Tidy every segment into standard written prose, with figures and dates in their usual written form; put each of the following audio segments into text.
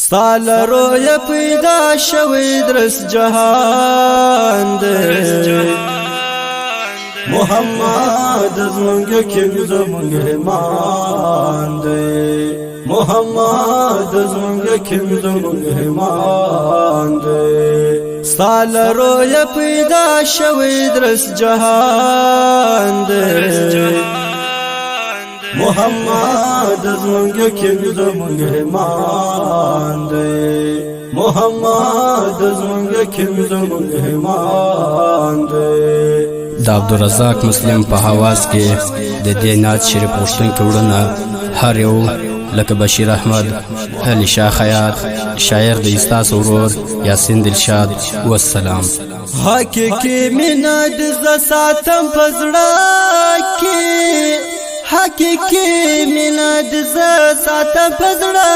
ستال رویا پیدا شوی درس جهان دے محمد زمانگ کنگ زمانگ ایمان دے محمد زمانگ کنگ زمانگ ایمان دے ستال رویا پیدا شوی درس جهان دے محمد زمانگ کنگ زمانگ ایمان دے محمد زمانگ کنگ زمانگ ایمان دے دا عبدالرزاق مسلم په حواس کې د دې نعت شریف غوښتونکي وروڼه هر یو لکه بشیر احمد، علي شاه خیاط، شاعر د استاس ورور یاسین دلشاد والسلام. حقیقی مینا د ز ساتم پزړه کې حقیقی مینا د ز ساتم پزړه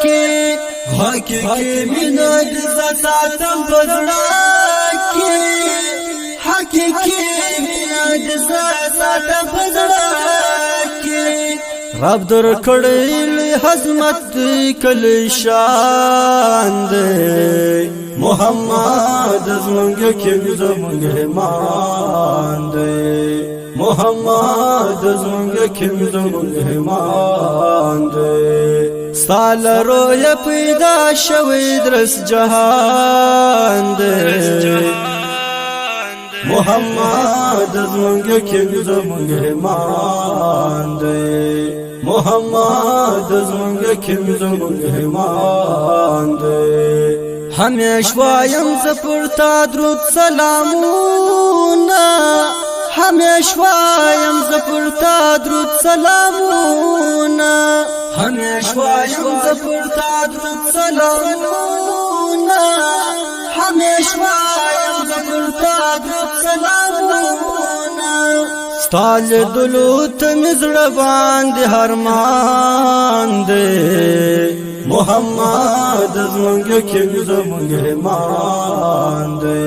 کې حقیقی مینا د ز ساتم پزړه کې حقیقی مینا د ز ساتم پزړه کې رب در کړی حزمت کل شان دے محمد زمانگ کنگ زمانگ ایمان دے محمد زمانگ کنگ زمانگ ایمان دے ستال رویا پیدا شوی درس جهان دے محمد زمانگ کنگ زمانگ ایمان دے محمد زمانگ کنگ زمانگ ایمان دے ہمیش وایم زپرتا درود سلامونا ہمیش وایم زپرتا درود سلامونا ہمیش وایم زپرتا درود سلامونا ہمیش وایم زپرتا درود سلامونا ستال دلوت مزړه باندې هرمان دے محمد زمانگ کنگ زمانگ ایمان دے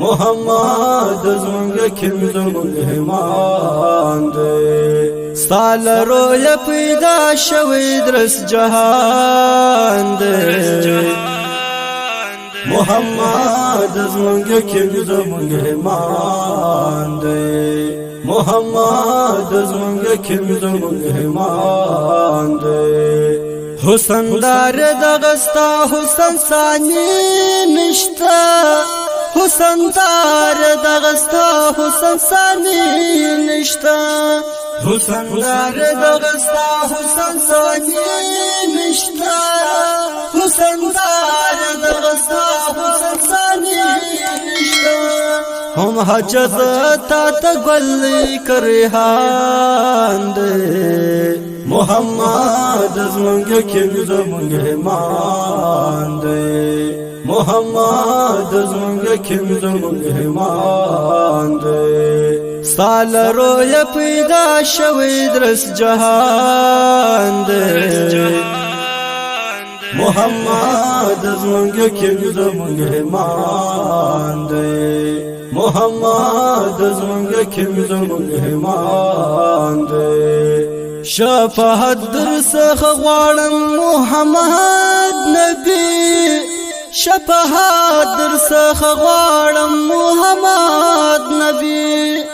محمد زمانگ کنگ زمانگ ایمان دے ستال رویا پیدا شوی درس جهان دے محمد زمانگ کنگ زمانگ ایمان دے محمد زمانگ کنگ زمانگ ایمان دے حسن دار دغستا حسن ثانی نشتا حسن دار دغستا حسن ثانی نشتا حسن دار دغستا حسن ثانی نشتا حسن دار دغستا حسن ثانی نشتا ہم حجز تا تگل کرہان دے محمد زمانگ کنگ زمانگ ایمان دے محمد زمانگ کنگ زمانگ ایمان دے ستال رویا پیدا شوی درس جهان دے محمد زمانگ کنگ زمانگ ایمان دے محمد زمانگ کنگ زمانگ ایمان دے شفاعت در څخه غواړم محمد نبی شفاعت در څخه غواړم محمد نبی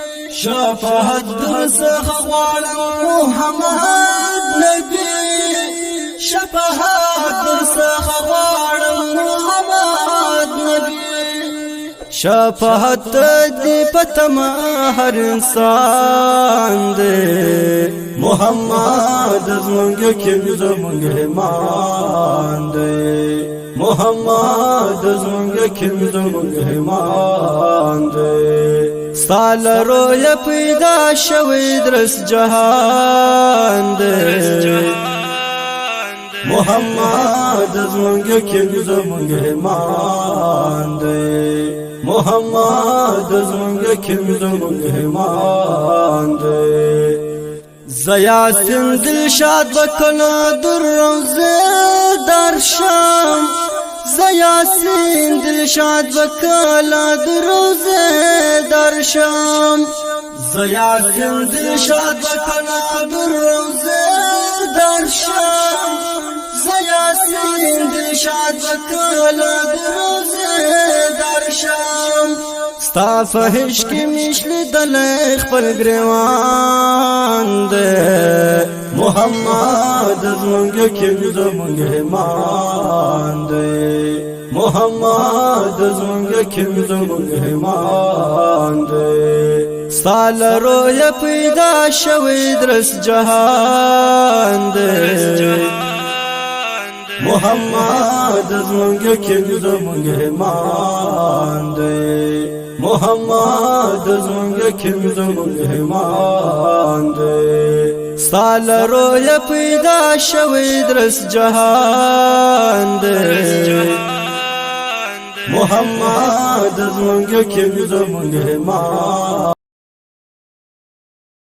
شفاعت در څخه غواړم محمد نبی شفاعت در څخه غواړم محمد نبی شفاعت دی پتما هر انسان دے محمد زمانگ کنگ زمانگ ایمان دے محمد زمانگ کنگ زمانگ ایمان دے ستال رویا پیدا شوی درس جهان دے محمد زمانگ کنگ زمانگ ایمان دے محمد زمانگ کنگ زمانگ ایمان دے زیاسین دلشاد بکنا در روزه درشم زیاسین دلشاد بکنا در روزه درشم زیاسین دلشاد بکنا در روزه درشم زیاسین ناسین دلشاد بکلا دروزه درشم ستا فهش کی مشل دل خپل گریوان ده محمد زمونږ کې زمونږ ایمان ده محمد زمونږ کې زمونږ ایمان ده سال روی پیدا شوی درس جهان ده محمد زمونږ کې زمونږ ایمان ده محمد زمونږ کې زمونږ ایمان ده سال روی پیدا شوی درس جهان ده محمد زمونږ کې زمونږ ایمان